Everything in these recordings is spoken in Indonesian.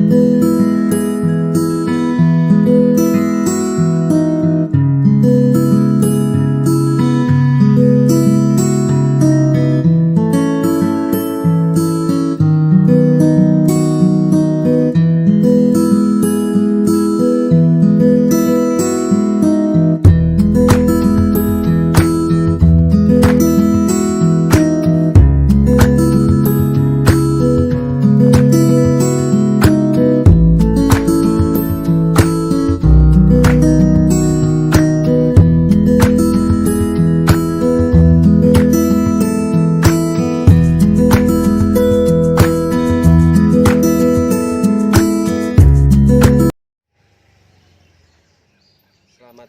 Selamat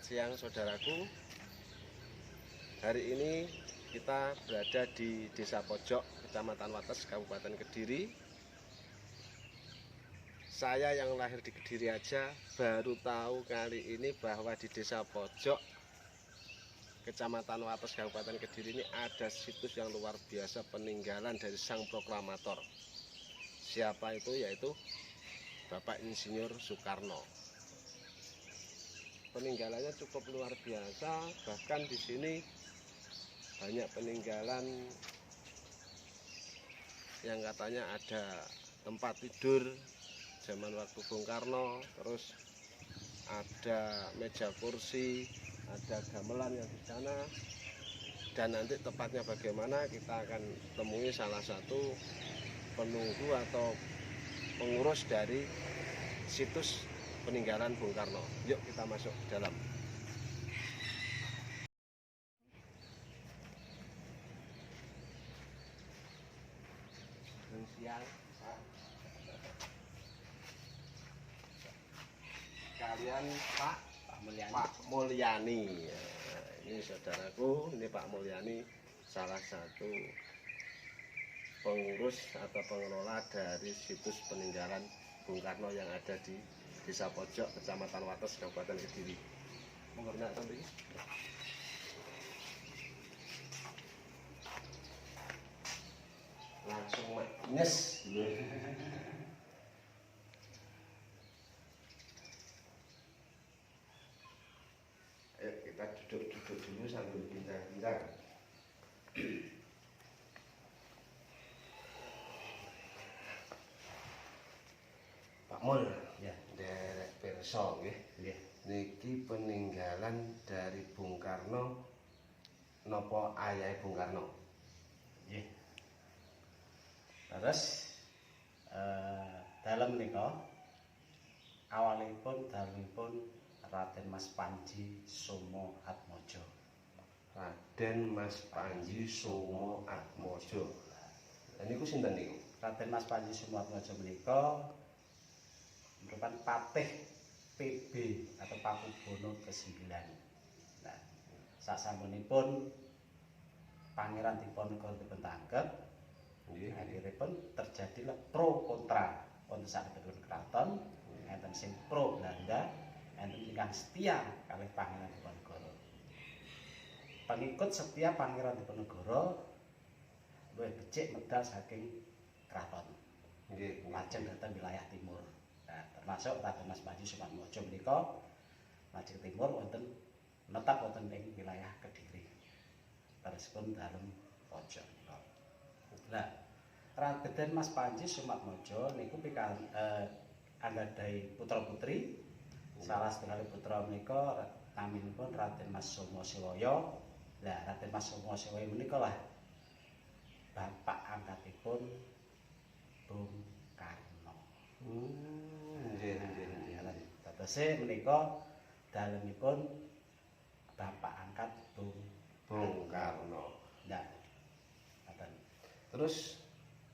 siang saudaraku. Hari ini kita berada di Desa Pojok, Kecamatan Wates, Kabupaten Kediri. Saya yang lahir di Kediri aja baru tahu kali ini bahwa di Desa Pojok, Kecamatan Wates, Kabupaten Kediri ini ada situs yang luar biasa peninggalan dari sang proklamator. Siapa itu? Yaitu Bapak Insinyur Soekarno. Peninggalannya cukup luar biasa, bahkan di sini banyak peninggalan yang katanya ada tempat tidur zaman waktu Bung Karno, terus ada meja kursi, ada gamelan yang di sana. Dan nanti tepatnya bagaimana kita akan temui salah satu penunggu atau pengurus dari situs peninggalan Bung Karno. Yuk kita masuk ke dalam. Siang, kalian Pak Mulyani. Ini saudaraku, ini Pak Mulyani, salah satu pengurus atau pengelola dari situs peninggalan Bung Karno yang ada di Desa Pojok, Kecamatan Wates, Kabupaten Kediri. Menggunakan sampai ini. Langsung nyes. Ayo kita duduk-duduk dulu sambil bincang-bincang. Pak Mul, ya, derek pirsa nggih. Nggih. Niki peninggalan dari Bung Karno napa ayahe Bung Karno? Nggih. Terus dalem menika awalipun dalemipun Raden Mas Panji Somo Atmojo. Raden Mas Panji Somo Atmojo. Niku sinten niku? Raden Mas Panji Somo Atmojo menika merupakan patih PB atau Pakubono ke-9. Nah, sasampunipun Pangeran Diponegoro dipuntangkep, akhiripun terjadilah pro kontra wonten saketipun kraton, enten sing pro Belanda, enten ingkang setia kalih Pangeran Diponegoro. Pengikut setia Pangeran Diponegoro luwih becik medal saking kraton. Nggih, Lajeng dhateng wilayah timur. Nah, termasuk Raden Mas Panji Somo Atmojo menika lajeng timur wonten netap wonten ing wilayah Kediri. Terusipun dalem Pojok. Nah, Raden Mas Panji Somo Atmojo niku anggadhahi putra-putri. Salah setunggal putra menika naminipun Raden Mas Somo Sewaya. Lah, Raden Mas Somo Sewaya menika lah bapak angkatipun Bung Karno. Nggih, nggih, nggih. Dadose menika dalemipun bapak angkat Bung Karno. Nah, ngoten. Terus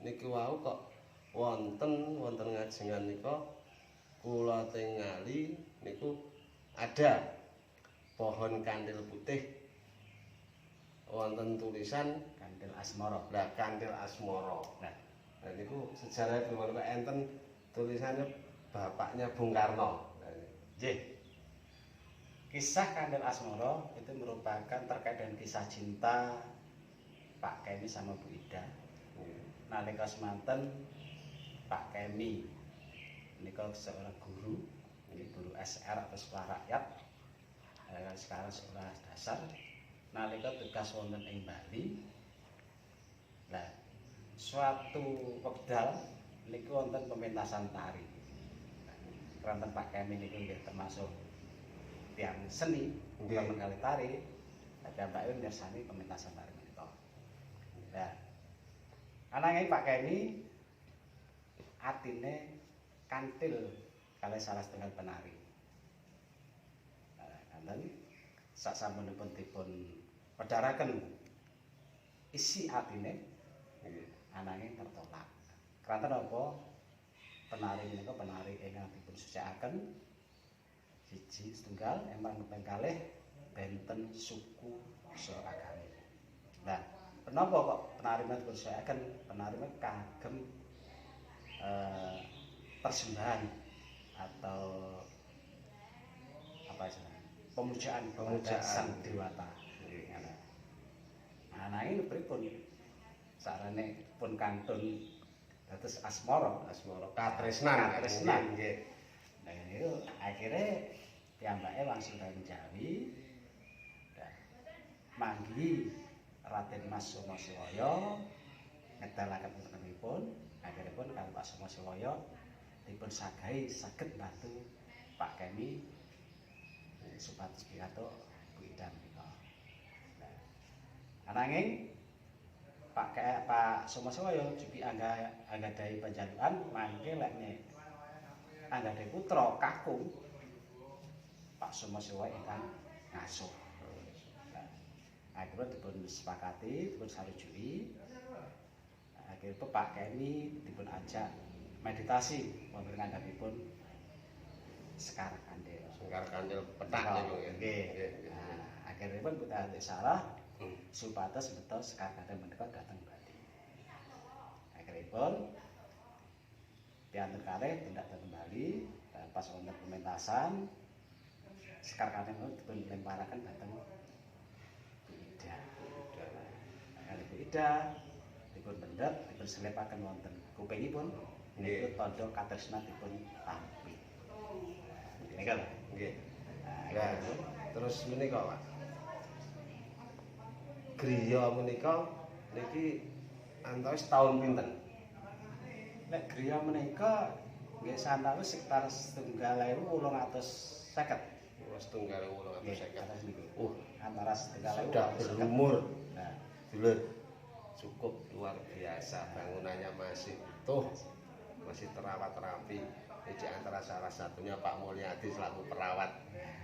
niki wau kok wonten ngajengan nika kula tingali niku ada pohon kandil putih, wonten tulisan Kandil Asmara. Lah Kandil Asmara. Nah, niku sejarah kok enten tulisannya bapaknya Bung Karno. Nggih. Kisah Kandil Asmara itu merupakan terkait dengan kisah cinta Pak Kemi sama Bu Ida. Nalika semanten Pak Kemi menika seorang guru, ini guru SR atau sekolah rakyat. Sekarang sekolah dasar. Nalika tugas wonten ing Bali. Nah, suatu wekdal niku wonten pementasan tari. Keranten Pak Kemi niku nggih termasuk tiang seni, pertama kali tari. Mbak Yun nyersani pementasan tari menika. Nah, ananging Pak Kemi atine kantil kalih salah setengah penari. Kanten sasampunipun dipun pedharaken isi atine ananging tertolak. Keranten apa? Penari menika penari ingkang dipun sucikaken siji setunggal emang ping kalih benten suku saha agami. Nah, kenapa kok penari menika dipun sucikaken? Penari menika kagem persembahan atau apa istilahnya? Pemujaan sang dewata. Nah, ini pripun? Sarane pun kantun dados asmara, katresnan. Nggih. Nah, niku akhire piyambake langsung dari Jawi. Manggi Raden Mas Somasewaya ngedalaken wontenipun, akhiripun kaliyan Pak Somasewaya dipun sagahi saged bantu Pak Kemi supados pidato Bu Ida menika. Ananging Pak Somasewaya jupi anggadhahi panjalukan mangke lekne anggadhahi putra kakung Pak Somasewaya ingkang ngasuh. Akhirnya dipun sepakati, dipun sarujuki. Akhirnya Pak Kemi dipun ajak meditasi wonten ngandhapipun Sekar Kandil. Sekar Kandil petak niku nggih. Akhirnya pun kita sarah supados betos Sekar Kandil menika dhateng Bali. Akhiripun piantun kalih tindak dhateng Bali, pas wonten pementasan Sekar Kandil dipun lemparaken dhateng Ida dipun pendet dipun selepaken wonten kupingipun niku tandha katresnan dipun tampi. Nika lho. Nggih. Nah, terus menika, Pak. Griya menika niki antawis taun pinten? Nek griya menika nggih santawis sekitar 1.850. 1.850. Antara 1.850 sudah berumur. Nah, dulur cukup luar biasa, bangunannya masih utuh, masih terawat rapi. Ini antara salah satunya Pak Mulyadi selaku perawat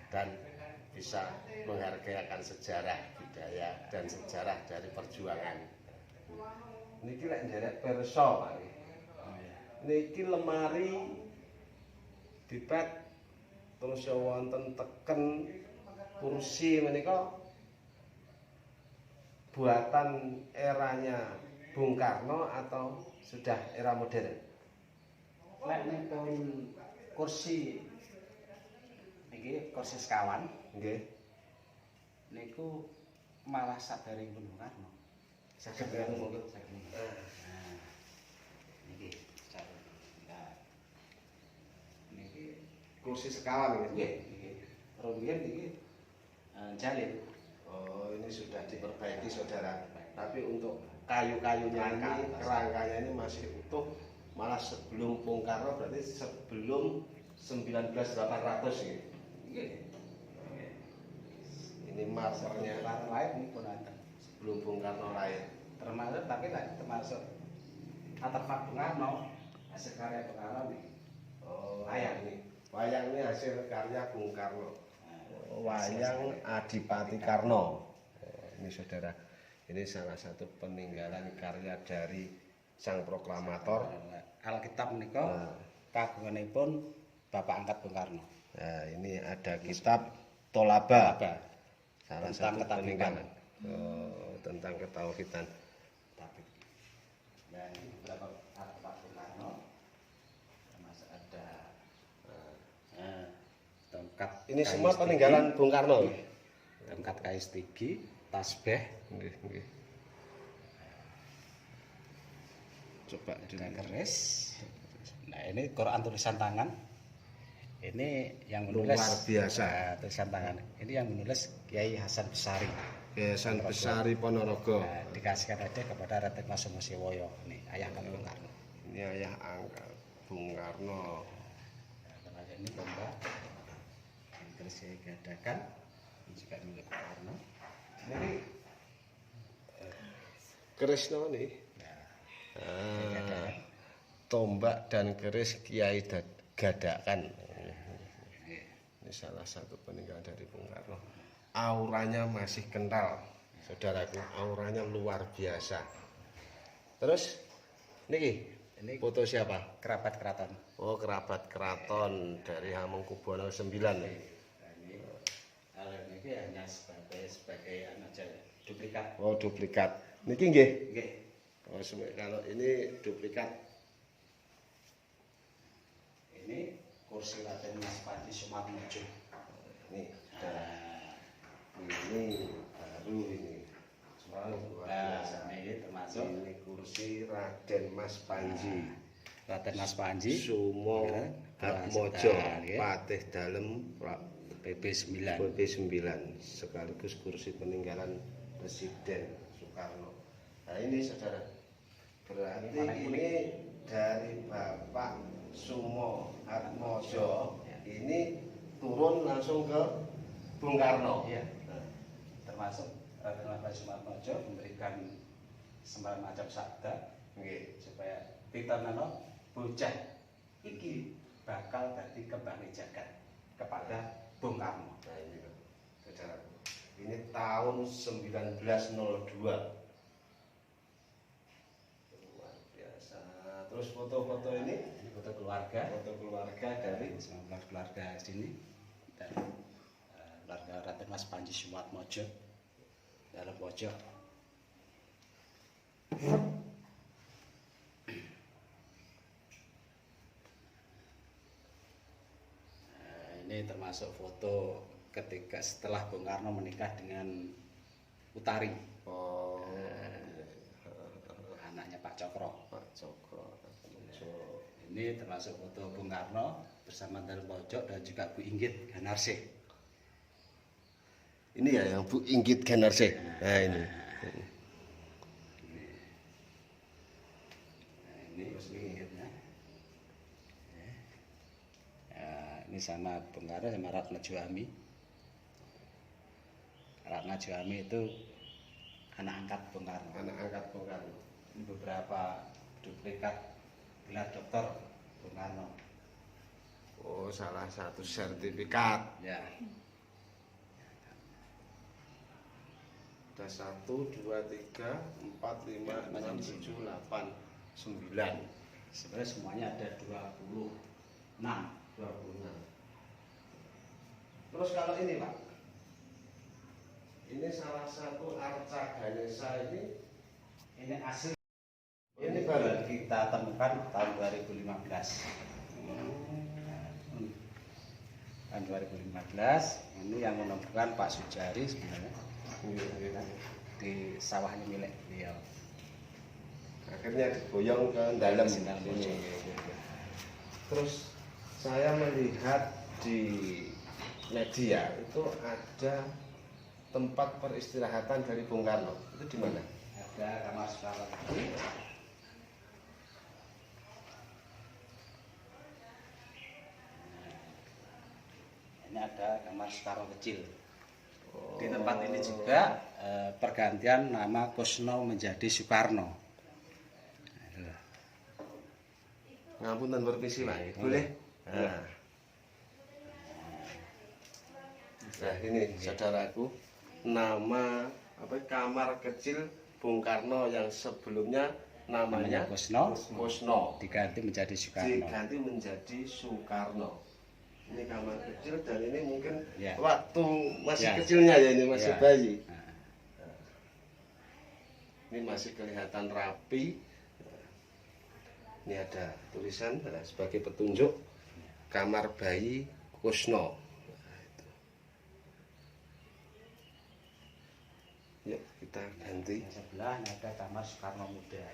dan bisa menghargai akan sejarah budaya dan sejarah dari perjuangan. Niki lek nderek perso, Pak. Niki lemari dipet terus ya wonten teken kursi menika buatan eranya Bung Karno atau sudah era modern? Lek nipun kursi niki kursi sekawan Nggih. Niku malah saderengipun Bung Karno. Saged ngene. Nah, niki niki Kursi sekawan nggih nggih. Rumiyin niki jalin. Oh, ini sudah diperbaiki saudara. Tapi untuk kayu-kayunya ini, kerangkanya ini masih utuh. Malah sebelum Bung Karno, berarti sebelum 19.800 gitu. Ini marmernya Lain ini pun ada. sebelum Bung Karno lahir. Termasuk tapi termasuk artefak Bung Karno, hasil karya Bung Karno nih. Oh, wayang ini hasil karya Bung Karno. Wayang Adipati Karno. Ini saudara, ini salah satu peninggalan karya dari sang proklamator. Alkitab menika kagunganipun Bapak angkat Bung Karno. Nah, ini ada kitab Tolaba. Salah Tentang satu ketabikan. peninggalan. Tentang ketauhidan. Tapi ya ini beberapa artefak Bung Karno. Termasuk ada tongkat. Ini semua peninggalan Bung Karno. Tongkat KSTG, tasbih, Nggih. Coba ada keris, Nah, ini Quran tulisan tangan. Ini yang menulis Luar biasa. tulisan tangan. Ini yang menulis Kiai Hasan Besari. Yayasan Besari Ponorogo. Nah, dikasihkan hadiah kepada Raden Mas Masiwoyo. Ini ayah angkat Bung Karno. Ini ayah angkat Bung Karno. Nah, ini tombak yang terus saya gadakan. Ini juga milik Bung Karno. Ini Krisno nih. Nah, Tombak dan keris Kiai Gadakan. Ini salah satu peninggalan dari Bung Karno. Auranya masih kental, saudaraku. Auranya luar biasa. Terus, ini foto siapa? kerabat keraton. Oh, kerabat keraton dari Hamengkubuwono 9 nih. Kalau ini hanya sebagai aja duplikat. Oh, duplikat. Niki nggih. Nggih. Oh, kalau ini duplikat. Ini kursi Raden Mas Panji Sumarmojo. Ini baru ini. Luar biasa. Ini termasuk Ini kursi Raden Mas Panji. Raden Mas Panji Sumo ya, Hatmojo ya. Patih Dalem PP 9. PP 9 sekaligus kursi peninggalan Presiden Soekarno. Nah ini saudara, berarti ini dari Bapak Sumo Hatmojo ini turun langsung ke Bung Karno. Iya. Termasuk Raden Mas Panji Sumarmojo memberikan sembarang macam sabda supaya ditanano bocah iki bakal dadi kembang jagat kepada Bung Karno. Nah ini saudara, ini tahun 1902. Luar biasa. Terus foto-foto ini Foto keluarga dari 19 keluarga sini dan keluarga Raden Mas Panji Sumarmojo dalam pojok. Ini termasuk foto ketika setelah Bung Karno menikah dengan Utari, anaknya Pak Cokro. Pak Cokro. Ini termasuk foto Bung Karno bersama dalam pojok dan juga Bu Inggit Ganarse. Ini ya yang Bu Inggit Ganarse. Nah ini. Ini Bu Inggitnya. Ini sama Bung Karno sama Ratna Juami. Ratna Juami itu anak angkat Bung Karno. Anak angkat Bung Karno. Ini beberapa duplikat gelar doktor Bung Karno. Oh, salah satu sertifikat. Ya. Ada 1, 2, 3, 4, 5, 6, 7, 8, 9. Sebenarnya semuanya ada 26. 26. Terus kalau ini Pak, ini salah satu arca Ganesha ini asli. Ini baru kita temukan tahun 2015. Tahun 2015 ini yang menemukan Pak Sujari sebenarnya di sawahnya milik beliau. akhirnya diboyong ke dalam Sinar sini. Bojo. Terus saya melihat di media itu ada tempat peristirahatan dari Bung Karno. Itu di mana? Ada kamar Soekarno. Ini ada kamar Soekarno kecil. Di tempat ini juga pergantian nama Kusno menjadi Soekarno. Ngapunten permisi Pak, boleh? Nah ini saudaraku, nama kamar kecil Bung Karno yang sebelumnya namanya Kusno diganti menjadi Soekarno. Ini kamar kecil dan ini mungkin ya. Waktu masih Ya. kecilnya ya, ini masih Ya. bayi. Ini masih kelihatan rapi. Ini ada tulisan sebagai petunjuk kamar bayi Kusno. Yuk kita ganti. Di sebelah ada kamar Soekarno Muda.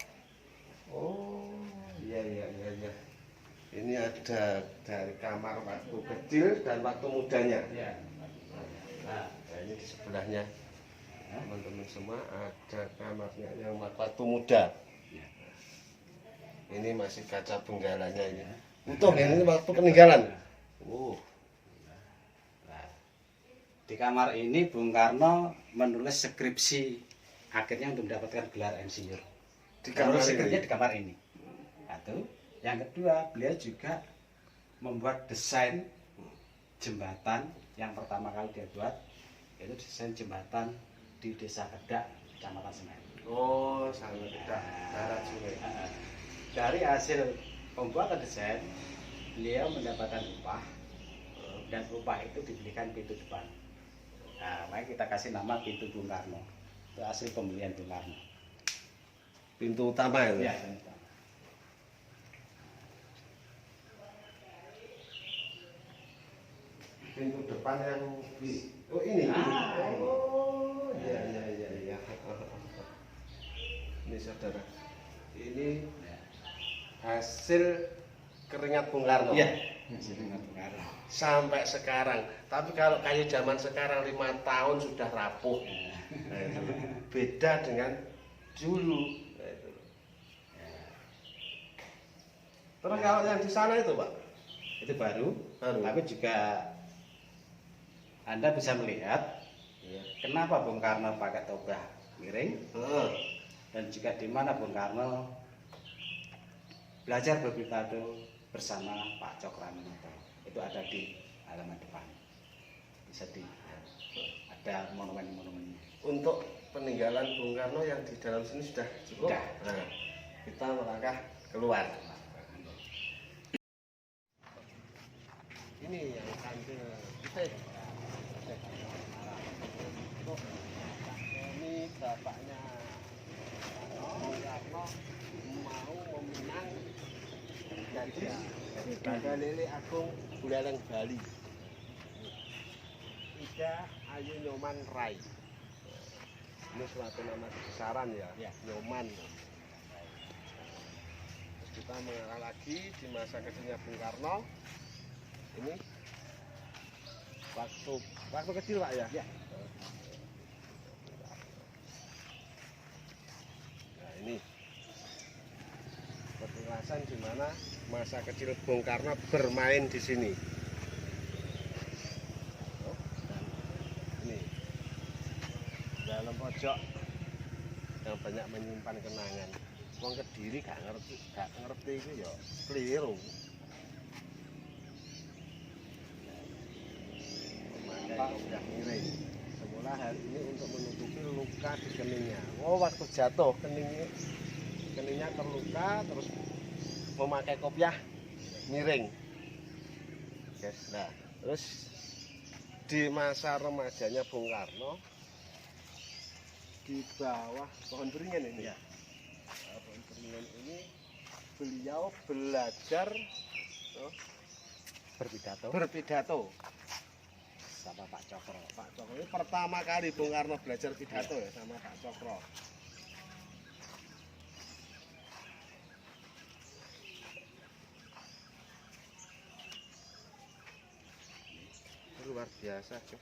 Oh iya. Ini ada dari kamar waktu kecil dan waktu mudanya. Ya. Nah, ini di sebelahnya teman-teman semua ada kamarnya yang waktu muda. Ini masih kaca benggalanya ini. Utuh ini waktu peninggalan. Nah, di kamar ini Bung Karno menulis skripsi akhirnya untuk mendapatkan gelar insinyur. Di kamar skripsinya ini. di kamar ini. Satu. Yang kedua, beliau juga membuat desain jembatan yang pertama kali dia buat, itu desain jembatan di Desa Kedak, Kecamatan Senen. Oh, sangat tidak darat sungai. Dari hasil pembuatan desain, beliau mendapatkan upah, dan upah itu dibelikan pintu depan. Nah, makanya kita kasih nama pintu Bung Karno. Itu hasil pembelian Bung Karno. Pintu utama itu. Ya, pintu depan yang oh ini. Oh iya iya iya iya. Ini saudara, ini hasil keringat Bung Karno. Iya, hasil keringat Bung Karno. Sampai sekarang. Tapi kalau kayu zaman sekarang 5 tahun sudah rapuh. Nah, itu beda dengan dulu. Nah, itu. Terus kalau yang di sana itu Pak, Itu baru. Tapi juga Anda bisa melihat kenapa Bung Karno pakai toga miring, dan juga di mana Bung Karno belajar berpitato bersama Pak Cokroaminoto. Itu ada di halaman depan. Bisa ada monumen-monumennya. Untuk peninggalan Bung Karno yang di dalam sini sudah cukup. Sudah. Nah, kita melangkah keluar. Ini yang kantil kita. Ini bapaknya Bung Karno mau meminang jadi Pada Lele Agung Buleleng Bali. Ida Ayu Nyoman Rai. Ini suatu nama kebesaran ya, Nyoman. Terus kita mengarah lagi di masa kecilnya Bung Karno. Ini waktu kecil Pak ya? Ya. Nah ini petilasan di mana masa kecil Bung Karno bermain di sini. Dan ini dalam pojok yang banyak menyimpan kenangan. Wong Kediri gak ngerti itu ya keliru. Memakai udah miring. Semula hal ini untuk menutupi luka di keningnya. Oh waktu jatuh keningnya terluka, terus memakai kopiah miring. Guys, nah terus di masa remajanya Bung Karno di bawah pohon beringin ini ya. Pohon beringin ini beliau belajar berpidato Sama Pak Cokro. Pak Cokro ini pertama kali Bung Karno belajar pidato ya sama Pak Cokro. Luar biasa Cok.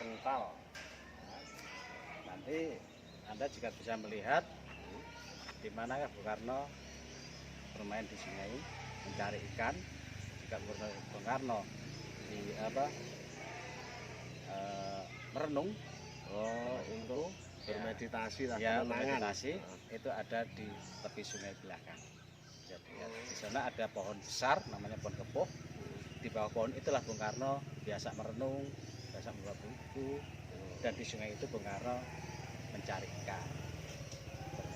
Kental. Nanti Anda juga bisa melihat di mana Bung Karno bermain di sungai mencari ikan. Juga Bung Karno di merenung Untuk bermeditasi lah, ya, kemenangan. meditasi itu ada di tepi sungai belakang. Jadi ya, di sana ada pohon besar namanya pohon kepuh. Di bawah pohon itulah Bung Karno biasa merenung, biasa membawa buku. Dan di sungai itu Bung Karno mencari ikan.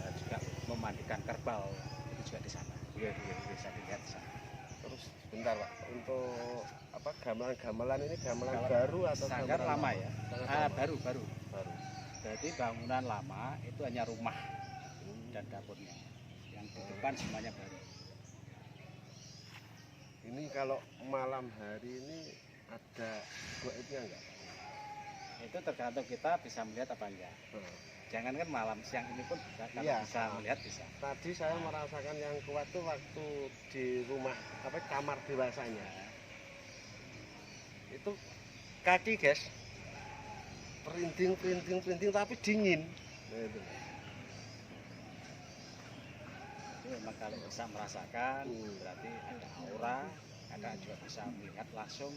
Dan juga memandikan kerbau itu juga di sana. Bisa dilihat di sana. Terus bentar Pak, untuk apa gamelan-gamelan ini gamelan baru atau Sanggar gamelan lama ya? Baru. Baru. Jadi bangunan lama itu hanya rumah dan dapurnya. Yang di depan semuanya baru. Ini kalau malam hari ini ada goibnya enggak? Itu tergantung kita bisa melihat apa enggak. Jangankan malam, siang ini pun bisa, kalau Iya. bisa melihat bisa. Tadi saya merasakan yang kuat tuh waktu di rumah apa kamar dewasanya. Itu kaki guys, perinting tapi dingin. Nah, itu. Itu memang kalau bisa merasakan, Hmm. berarti ada aura, kadang juga bisa melihat langsung.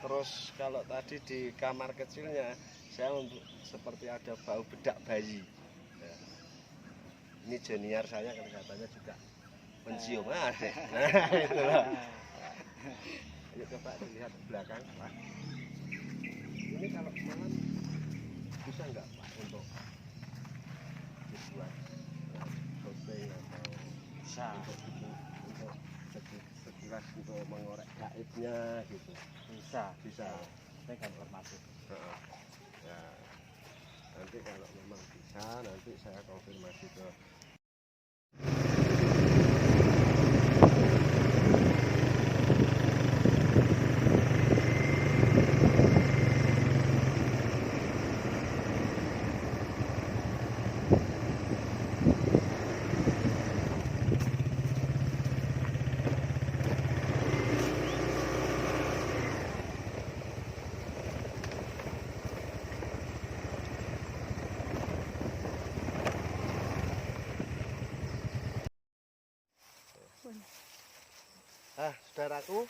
Terus kalau tadi di kamar kecilnya saya untuk seperti ada bau bedak bayi. Ya. Ini junior saya katanya juga mencium ada. Nah, itu loh. Ayo coba dilihat ke belakang Pak. Ini kalau malam bisa nggak Pak untuk dibuat syuting atau Bisa, untuk sekilas untuk mengorek gaibnya gitu. bisa. Saya konfirmasi. Heeh. Ya, nanti kalau memang bisa nanti saya konfirmasi ke saudaraku,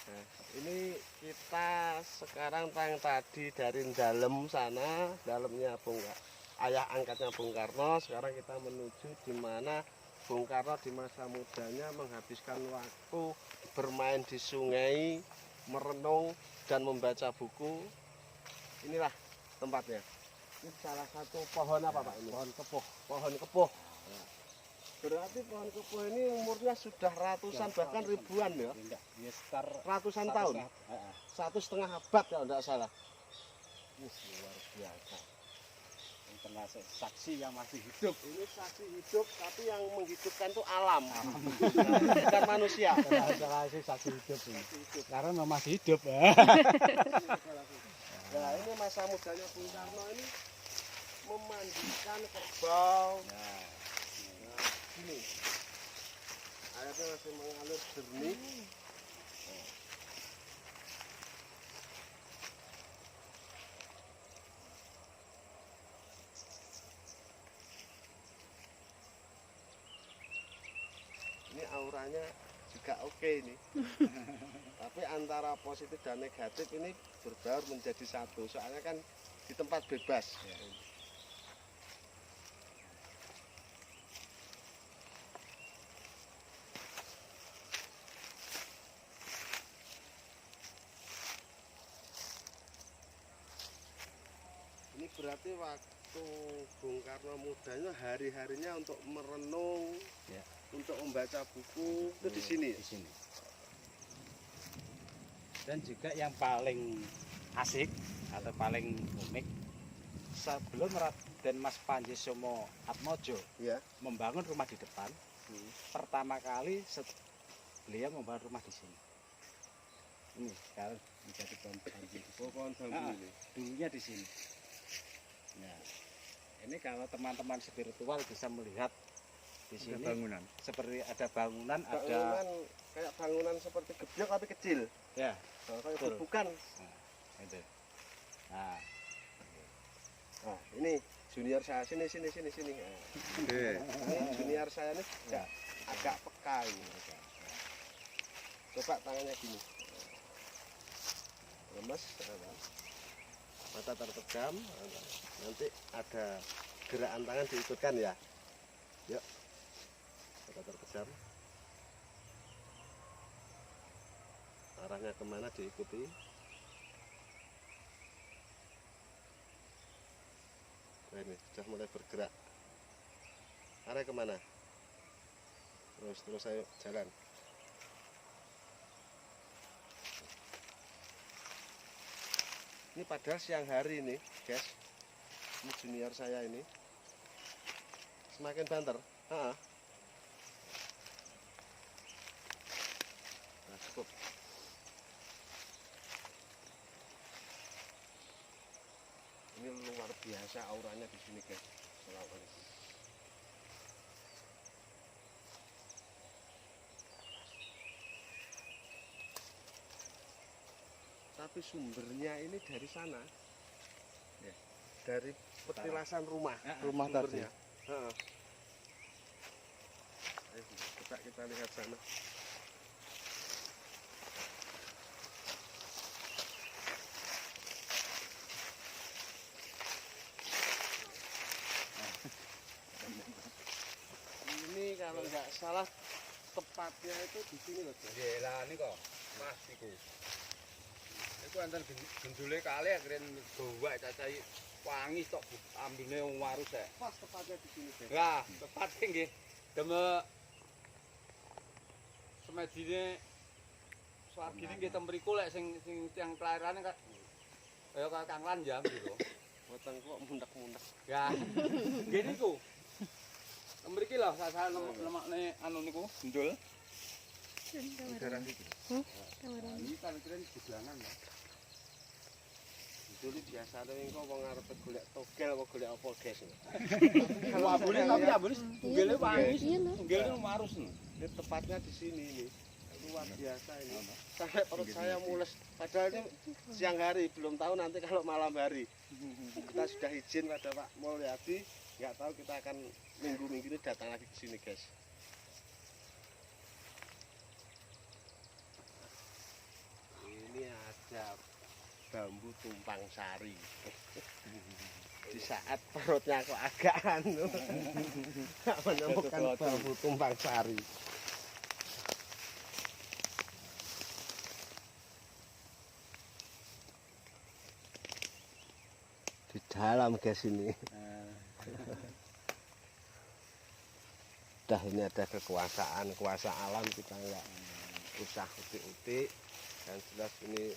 ini kita sekarang tadi dari dalam sana, dalamnya ayah angkatnya Bung Karno. Sekarang kita menuju di mana Bung Karno di masa mudanya menghabiskan waktu bermain di sungai, merenung dan membaca buku. Inilah tempatnya. Ini salah satu pohon apa Pak ini? Pohon kepuh. Pohon kepuh. Berarti pohon kepuh ini umurnya sudah ratusan bahkan ribuan ya? Enggak, ya sekitar Ratusan tahun? 1,5 abad kalau tidak salah. Luar biasa. Yang termasuk saksi yang masih hidup. Ini saksi hidup, tapi yang menghidupkan itu alam. Bukan manusia. Saksi hidup ini. Karena memang masih hidup. Nah ini masa mudanya Bung Karno ini memandikan kerbau. Nah, ini airnya masih mengalir jernih. Ini auranya juga oke ini. Tapi antara positif dan negatif ini berbaur menjadi satu. Soalnya kan di tempat bebas. Ya. Ini berarti waktu Bung Karno mudanya hari-harinya untuk merenung, Ya. untuk membaca buku itu di sini. Di sini. Dan juga yang paling asik atau paling unik, sebelum Raden Mas Panji Somo Atmojo Ya. membangun rumah di depan, pertama kali beliau membangun rumah di sini. Ini sekarang menjadi pohon bambu. Oh, pohon bambu ini. Dulunya di sini. Nah, ini kalau teman-teman spiritual bisa melihat di sini bangunan. seperti ada bangunan, ada Bangunan kayak bangunan seperti gebyok tapi kecil. ya, Nah, kayak betul. gebukan. Itu. Nah, Nah, ini junior saya sini. Nah, ini junior saya ini juga agak peka ini. Coba tangannya gini. Lemes, mata terpejam, nanti ada gerakan tangan diikutkan ya. Yuk, mata terpejam. Arahnya kemana diikuti. Nah, ini sudah mulai bergerak. Arah kemana? Terus ayo jalan. Ini padahal siang hari ini, guys. Ini junior saya ini. Semakin banter. Nah, cukup. Ini luar biasa auranya di sini, guys. Tapi sumbernya ini dari sana, dari petilasan rumah. Rumah tadi. Sumbernya. Heeh. Ayo, kita lihat sana. Ini kalau nggak salah tepatnya itu di sini loh. Nggih, lah niku Mas iku. Iku enten gendule kali akhirnya bawa cacai wangi tok ambine wong warus ya. Pas tepatnya di sini, Guys. Lah, tepat nggih. Deme semedine Suwargine nggih ten mriku lek sing tiyang kelairane kaya Kang Lan jam gitu. Weteng kok mundak-mundak. Ya. Nggih niku. Ten mriki lho saya lemakne anu niku gendul. Darah iki. Ini kan kira gudangan ya. Dulu biasa engko wong arep golek togel apa golek apa, Guys. Kalau abune tapi abune tunggile wangi, tunggile marus. Ini tepatnya di sini ini. Luar biasa ini. Sampai perut saya mules. Padahal ini siang hari, belum tahu nanti kalau malam hari. Kita sudah izin pada Pak Mulyadi, nggak tahu kita akan minggu-minggu ini datang lagi ke sini, guys. Ini ada bambu tumpang sari. Di saat perutnya kok agak anu, menemukan bambu tumpang sari. Di dalam guys ini. Dah ini ada kekuasaan, kuasa alam, kita nggak usah utik-utik. Dan jelas ini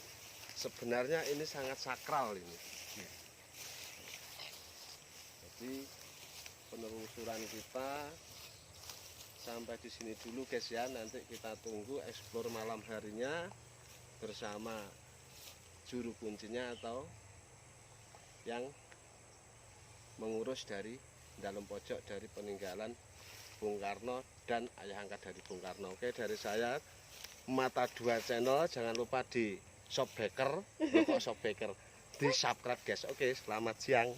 sebenarnya ini sangat sakral ini. Jadi penelusuran kita sampai di sini dulu guys ya. Nanti kita tunggu eksplor malam harinya bersama juru kuncinya atau yang mengurus dari dalam pojok dari peninggalan Bung Karno dan ayah angkat dari Bung Karno. Oke, dari saya Mata Dua Channel, jangan lupa di Shopbacker, di subscribe guys. Oke, selamat siang.